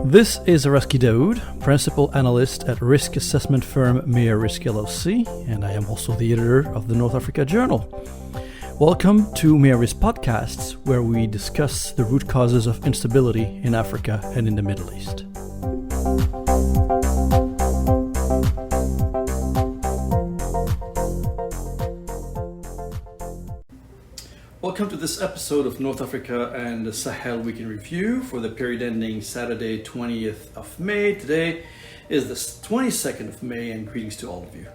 This is Arezki Daoud, Principal Analyst at risk assessment firm Maghreb LLC, and I am also the editor of the North Africa Journal. Welcome to Maghreb's podcasts, where we discuss the root causes of instability in Africa and in the Middle East. Welcome to this episode of North Africa and the Sahel Week in Review for the period ending Saturday, 20th of May. Today is the 22nd of May, and greetings to all of you.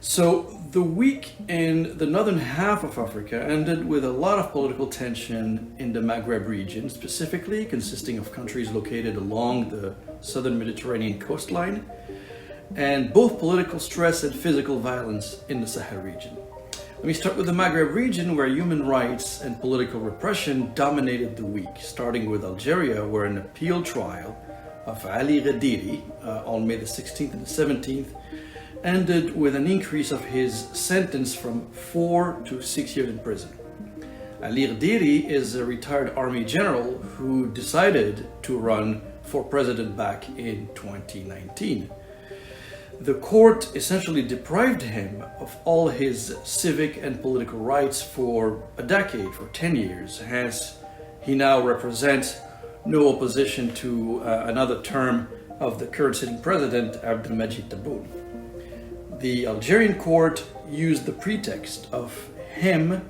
So the week in the northern half of Africa ended with a lot of political tension in the Maghreb region, specifically consisting of countries located along the southern Mediterranean coastline, and both political stress and physical violence in the Sahel region. Let me start with the Maghreb region, where human rights and political repression dominated the week, starting with Algeria, where an appeal trial of Ali Ghediri on May the 16th and the 17th ended with an increase of his sentence from 4 to 6 years in prison. Ali Ghediri is a retired army general who decided to run for president back in 2019. The court essentially deprived him of all his civic and political rights for a decade, for 10 years. Hence, he now represents no opposition to another term of the current sitting president, Abdelmajid Tebboune. The Algerian court used the pretext of him,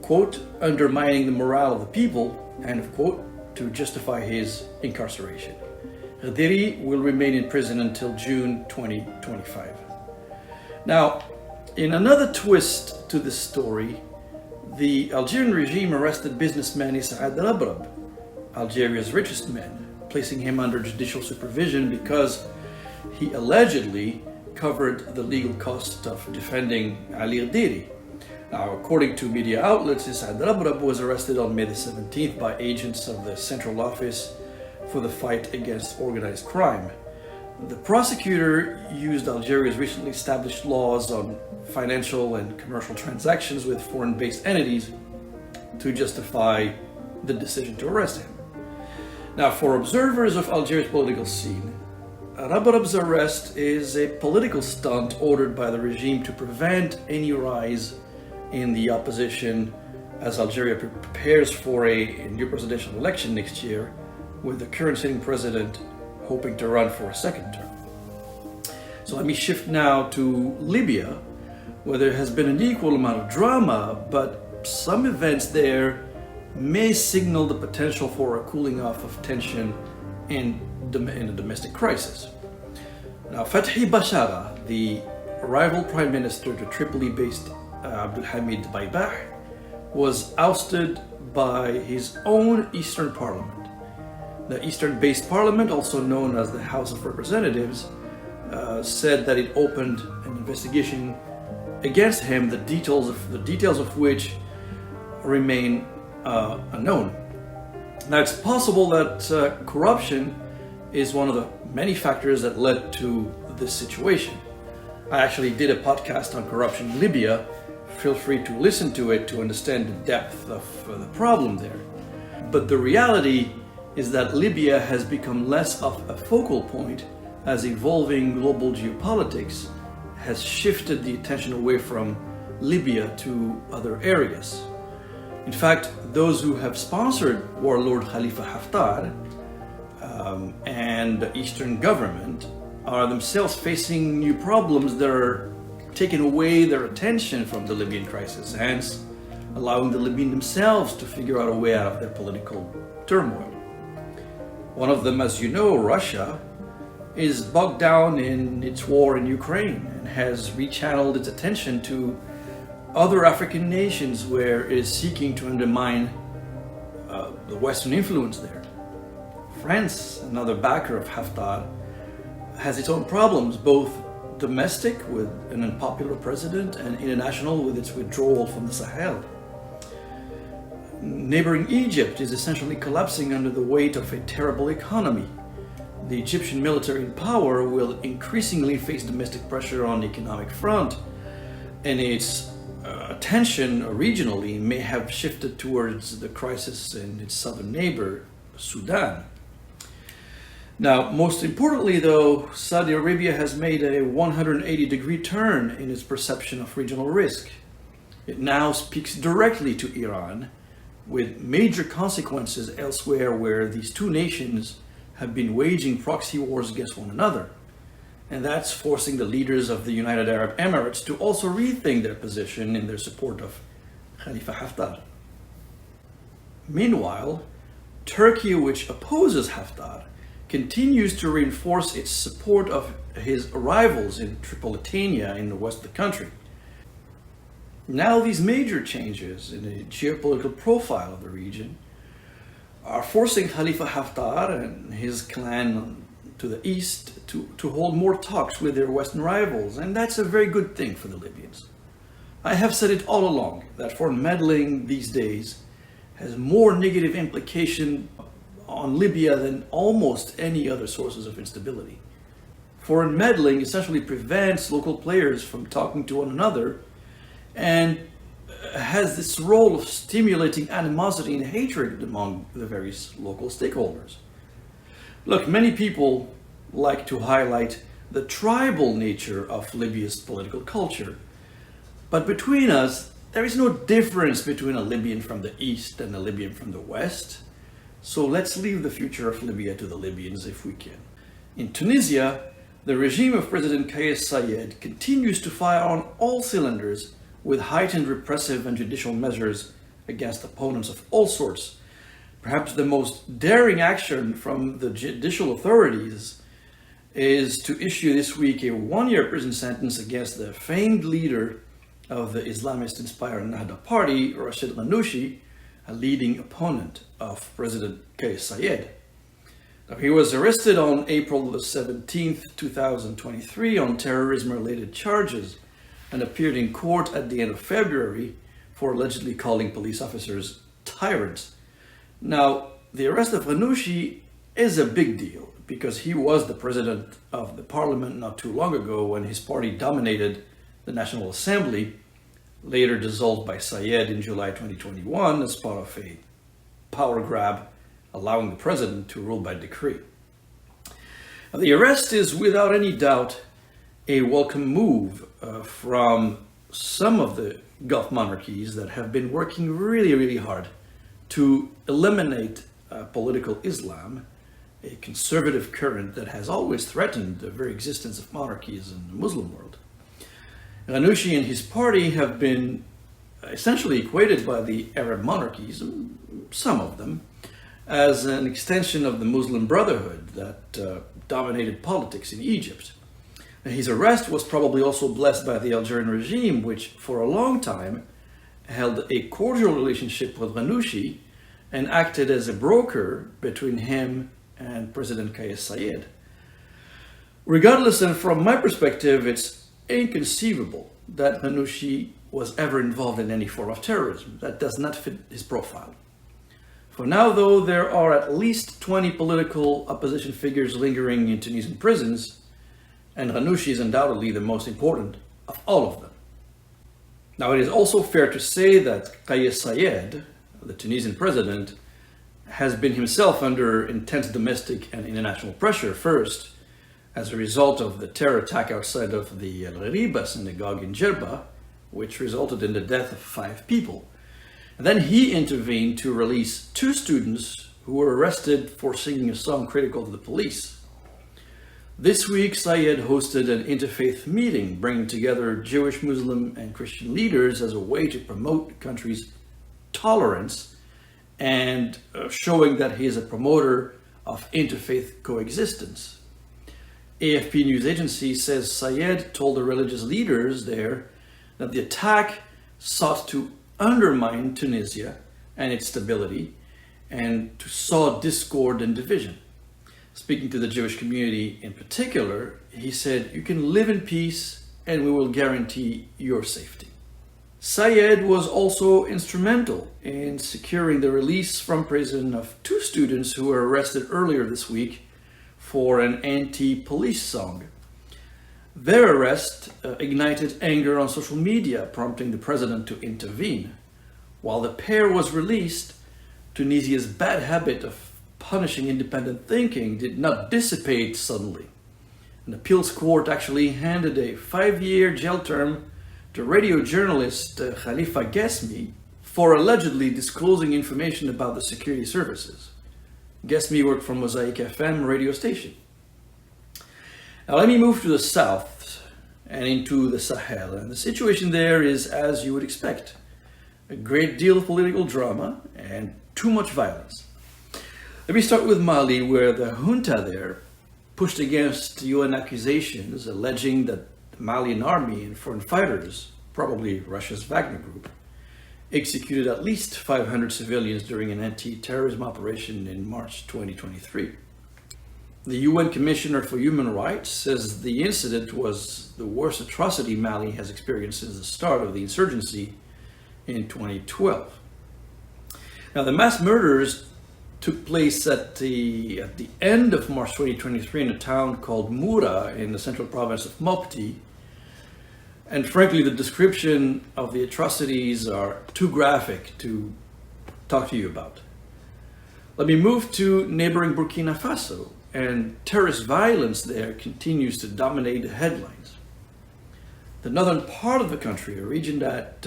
quote, undermining the morale of the people, end of quote, to justify his incarceration. Ghediri will remain in prison until June 2025. Now, in another twist to this story, the Algerian regime arrested businessman Saad Rabrab, Algeria's richest man, placing him under judicial supervision because he allegedly covered the legal cost of defending Ali Ghediri. Now, according to media outlets, Saad Rabrab was arrested on May the 17th by agents of the Central Office for the fight against organized crime. The prosecutor used Algeria's recently established laws on financial and commercial transactions with foreign-based entities to justify the decision to arrest him. Now, for observers of Algeria's political scene, Rabrab's arrest is a political stunt ordered by the regime to prevent any rise in the opposition as Algeria prepares for a new presidential election next year, with the current sitting president hoping to run for a second term. So let me shift now to Libya, where there has been an equal amount of drama, but some events there may signal the potential for a cooling off of tension in a domestic crisis. Now, Fathi Bashara, the rival prime minister to Tripoli-based Abdelhamid Baibah, was ousted by his own Eastern Parliament. The Eastern-based parliament, also known as the House of Representatives, said that it opened an investigation against him, the details of which remain unknown. Now, it's possible that corruption is one of the many factors that led to this situation. I actually did a podcast on corruption in Libya. Feel free to listen to it to understand the depth of the problem there. But the reality is that Libya has become less of a focal point as evolving global geopolitics has shifted the attention away from Libya to other areas. In fact, those who have sponsored warlord Khalifa Haftar and the Eastern government are themselves facing new problems that are taking away their attention from the Libyan crisis, hence allowing the Libyans themselves to figure out a way out of their political turmoil. One of them, as you know, Russia, is bogged down in its war in Ukraine and has rechanneled its attention to other African nations where it is seeking to undermine the Western influence there. France, another backer of Haftar, has its own problems, both domestic with an unpopular president and international with its withdrawal from the Sahel. Neighboring Egypt is essentially collapsing under the weight of a terrible economy. The Egyptian military power will increasingly face domestic pressure on the economic front, and its attention regionally may have shifted towards the crisis in its southern neighbor, Sudan. Now, most importantly though, Saudi Arabia has made a 180-degree turn in its perception of regional risk. It now speaks directly to Iran, with major consequences elsewhere where these two nations have been waging proxy wars against one another. And that's forcing the leaders of the United Arab Emirates to also rethink their position in their support of Khalifa Haftar. Meanwhile, Turkey, which opposes Haftar, continues to reinforce its support of his rivals in Tripolitania in the west of the country. Now these major changes in the geopolitical profile of the region are forcing Khalifa Haftar and his clan to the east to hold more talks with their western rivals, and that's a very good thing for the Libyans. I have said it all along that foreign meddling these days has more negative implication on Libya than almost any other sources of instability. Foreign meddling essentially prevents local players from talking to one another and has this role of stimulating animosity and hatred among the various local stakeholders. Look, many people like to highlight the tribal nature of Libya's political culture, but between us, there is no difference between a Libyan from the east and a Libyan from the west. So let's leave the future of Libya to the Libyans if we can. In Tunisia, the regime of President Kais Saied continues to fire on all cylinders with heightened repressive and judicial measures against opponents of all sorts. Perhaps the most daring action from the judicial authorities is to issue this week a 1-year prison sentence against the famed leader of the Islamist-inspired Nahda party, Rashid Ghannouchi, a leading opponent of President Kais Saied. Now, he was arrested on April the 17th, 2023 on terrorism-related charges and appeared in court at the end of February for allegedly calling police officers tyrants. Now, the arrest of Ghannouchi is a big deal because he was the president of the parliament not too long ago when his party dominated the National Assembly, later dissolved by Saied in July 2021 as part of a power grab allowing the president to rule by decree. Now, the arrest is without any doubt a welcome move from some of the Gulf monarchies that have been working really hard to eliminate political Islam, a conservative current that has always threatened the very existence of monarchies in the Muslim world. Ghannouchi and his party have been essentially equated by the Arab monarchies, some of them, as an extension of the Muslim Brotherhood that dominated politics in Egypt. His arrest was probably also blessed by the Algerian regime, which for a long time held a cordial relationship with Ghannouchi and acted as a broker between him and President Kais Saied. Regardless, and from my perspective, it's inconceivable that Ghannouchi was ever involved in any form of terrorism. That does not fit his profile. For now, though, there are at least 20 political opposition figures lingering in Tunisian prisons, and Ghannouchi is undoubtedly the most important of all of them. Now, it is also fair to say that Kais Saied, the Tunisian president, has been himself under intense domestic and international pressure, first as a result of the terror attack outside of the El Gheriba synagogue in Jerba, which resulted in the death of 5 people. And then he intervened to release 2 students who were arrested for singing a song critical of the police. This week, Saied hosted an interfaith meeting, bringing together Jewish, Muslim, and Christian leaders as a way to promote the country's tolerance and showing that he is a promoter of interfaith coexistence. AFP news agency says Saied told the religious leaders there that the attack sought to undermine Tunisia and its stability and to sow discord and division. Speaking to the Jewish community in particular, he said, "You can live in peace and we will guarantee your safety." Saied was also instrumental in securing the release from prison of 2 students who were arrested earlier this week for an anti-police song. Their arrest ignited anger on social media, prompting the president to intervene. While the pair was released, Tunisia's bad habit of punishing independent thinking did not dissipate suddenly. An appeals court actually handed a 5-year jail term to radio journalist Khalifa Gesmi for allegedly disclosing information about the security services. Gesmi worked for Mosaic FM radio station. Now let me move to the south and into the Sahel. And the situation there is as you would expect. A great deal of political drama and too much violence. Let me start with Mali, where the junta there pushed against UN accusations alleging that the Malian army and foreign fighters, probably Russia's Wagner group, executed at least 500 civilians during an anti-terrorism operation in March 2023. The UN Commissioner for Human Rights says the incident was the worst atrocity Mali has experienced since the start of the insurgency in 2012. Now, the mass murders took place at the end of March 2023 in a town called Moura in the central province of Mopti. And frankly, the description of the atrocities are too graphic to talk to you about. Let me move to neighboring Burkina Faso, and terrorist violence there continues to dominate the headlines. The northern part of the country, a region that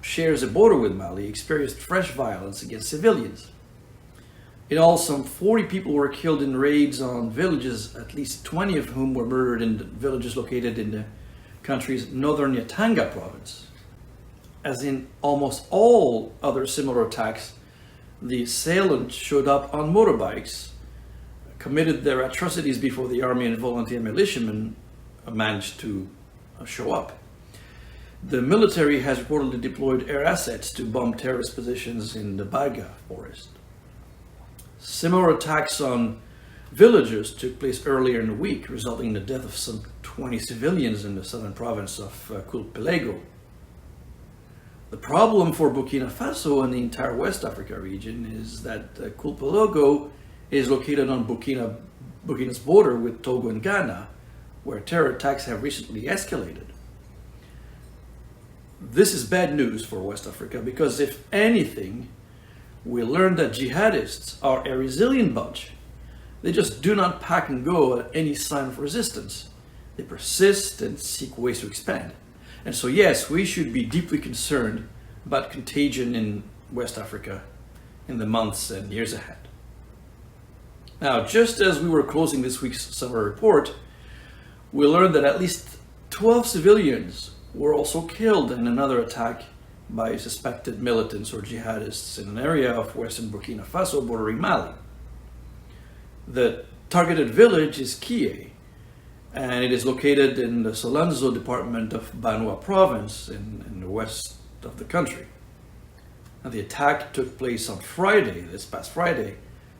shares a border with Mali, experienced fresh violence against civilians. In all, some 40 people were killed in raids on villages, at least 20 of whom were murdered in the villages located in the country's northern Yatanga province. As in almost all other similar attacks, the assailants showed up on motorbikes, committed their atrocities before the army and volunteer militiamen managed to show up. The military has reportedly deployed air assets to bomb terrorist positions in the Baga forest. Similar attacks on villages took place earlier in the week, resulting in the death of some 20 civilians in the southern province of Kulpelego. The problem for Burkina Faso and the entire West Africa region is that Kulpelego is located on Burkina's border with Togo and Ghana, where terror attacks have recently escalated. This is bad news for West Africa because, if anything, we learned that jihadists are a resilient bunch. They just do not pack and go at any sign of resistance. They persist and seek ways to expand. And so yes, we should be deeply concerned about contagion in West Africa in the months and years ahead. Now, just as we were closing this week's summer report, we learned that at least 12 civilians were also killed in another attack by suspected militants or jihadists in an area of western Burkina Faso bordering Mali. The targeted village is Kie, and it is located in the Solanzo department of Banua province in the west of the country. Now, the attack took place on Friday, this past Friday,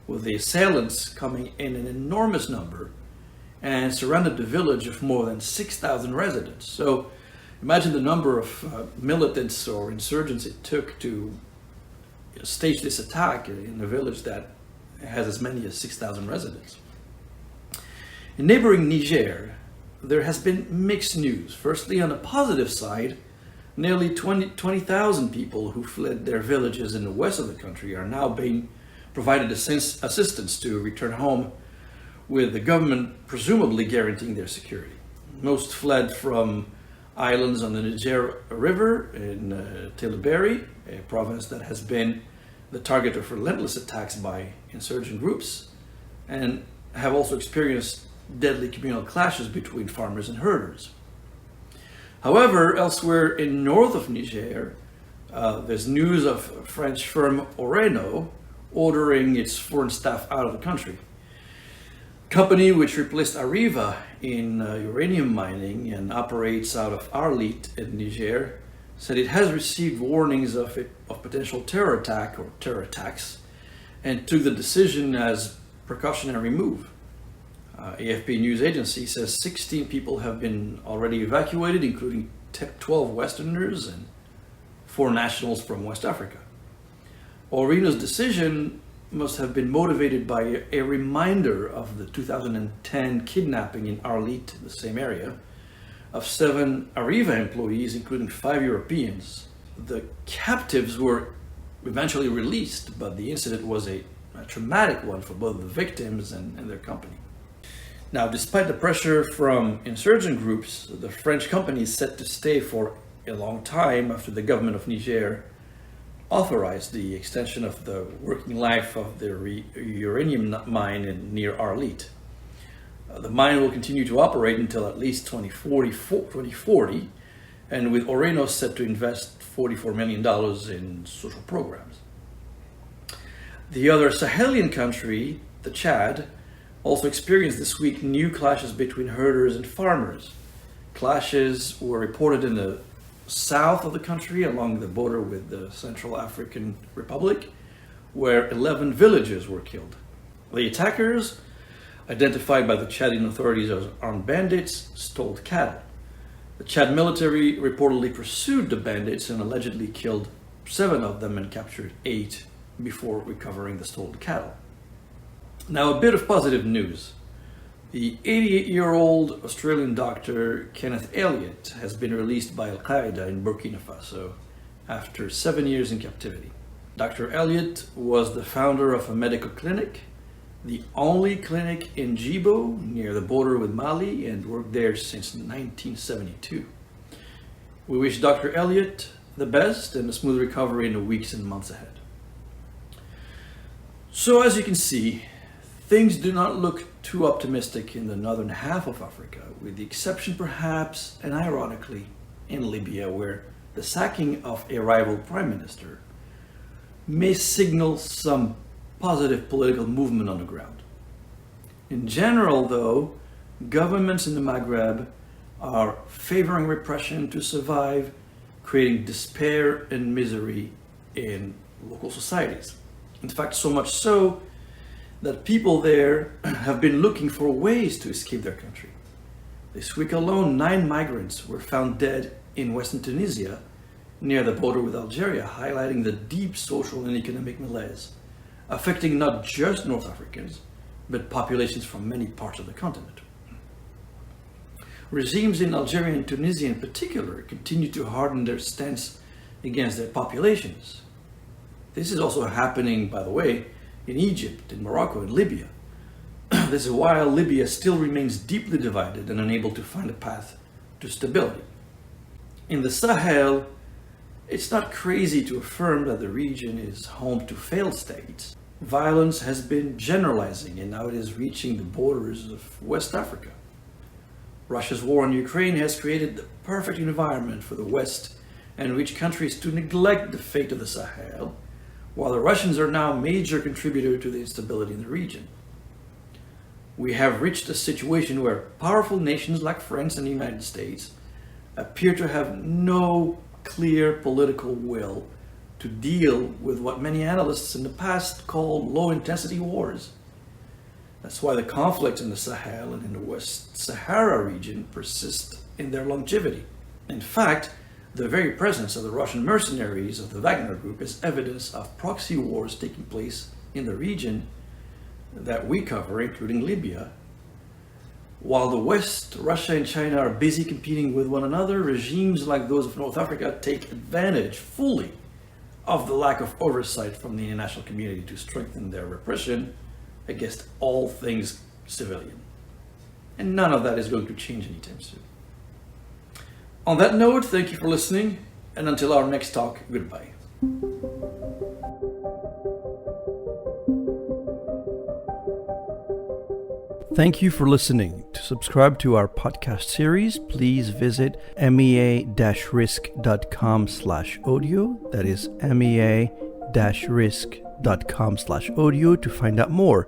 with the assailants coming in an enormous number and surrounded the village of more than 6,000 residents. So imagine the number of militants or insurgents it took to stage this attack in a village that has as many as 6,000 residents. In neighboring Niger, there has been mixed news. Firstly, on the positive side, nearly 20,000 people who fled their villages in the west of the country are now being provided assistance to return home, with the government presumably guaranteeing their security. Most fled from islands on the Niger River in Tilbury, a province that has been the target of relentless attacks by insurgent groups, and have also experienced deadly communal clashes between farmers and herders. However, elsewhere in north of Niger, there's news of French firm Orano ordering its foreign staff out of the country. Company which replaced Areva in uranium mining and operates out of Arlit in Niger said it has received warnings of potential terror attack or terror attacks and took the decision as precautionary move. AFP news agency says 16 people have been already evacuated, including 12 Westerners and 4 nationals from West Africa. Orino's decision must have been motivated by a reminder of the 2010 kidnapping in Arlit, the same area, of 7 Areva employees, including 5 Europeans. The captives were eventually released, but the incident was a a traumatic one for both the victims and their company. Now, despite the pressure from insurgent groups, the French company is set to stay for a long time after the government of Niger authorized the extension of the working life of the uranium mine near Arlit. The mine will continue to operate until at least 2040, and with Orano set to invest $44 million in social programs. The other Sahelian country, the Chad, also experienced this week new clashes between herders and farmers. Clashes were reported in the south of the country along the border with the Central African Republic, where 11 villagers were killed. The attackers, identified by the Chadian authorities as armed bandits, stole cattle. The Chad military reportedly pursued the bandits and allegedly killed 7 of them and captured 8 before recovering the stolen cattle. Now, a bit of positive news. The 88-year-old Australian doctor Kenneth Elliott has been released by Al-Qaeda in Burkina Faso after 7 years in captivity. Dr. Elliott was the founder of a medical clinic, the only clinic in Djibo, near the border with Mali, and worked there since 1972. We wish Dr. Elliott the best and a smooth recovery in the weeks and months ahead. So, as you can see, things do not look too optimistic in the northern half of Africa, with the exception perhaps, and ironically, in Libya, where the sacking of a rival prime minister may signal some positive political movement on the ground. In general, though, governments in the Maghreb are favoring repression to survive, creating despair and misery in local societies. In fact, so much so that people there have been looking for ways to escape their country. This week alone, 9 migrants were found dead in western Tunisia, near the border with Algeria, highlighting the deep social and economic malaise, affecting not just North Africans, but populations from many parts of the continent. Regimes in Algeria and Tunisia in particular continue to harden their stance against their populations. This is also happening, by the way, in Egypt, in Morocco, and Libya. This is while Libya still remains deeply divided and unable to find a path to stability. In the Sahel, it's not crazy to affirm that the region is home to failed states. Violence has been generalizing, and now it is reaching the borders of West Africa. Russia's war on Ukraine has created the perfect environment for the West and rich countries to neglect the fate of the Sahel, while the Russians are now a major contributor to the instability in the region. We have reached a situation where powerful nations like France and the United States appear to have no clear political will to deal with what many analysts in the past called low-intensity wars. That's why the conflicts in the Sahel and in the West Sahara region persist in their longevity. In fact, the very presence of the Russian mercenaries of the Wagner Group is evidence of proxy wars taking place in the region that we cover, including Libya. While the West, Russia and China are busy competing with one another, regimes like those of North Africa take advantage fully of the lack of oversight from the international community to strengthen their repression against all things civilian. And none of that is going to change anytime soon. On that note, thank you for listening, and until our next talk, goodbye. Thank you for listening. To subscribe to our podcast series, please visit mea-risk.com/audio. That is mea-risk.com/audio to find out more.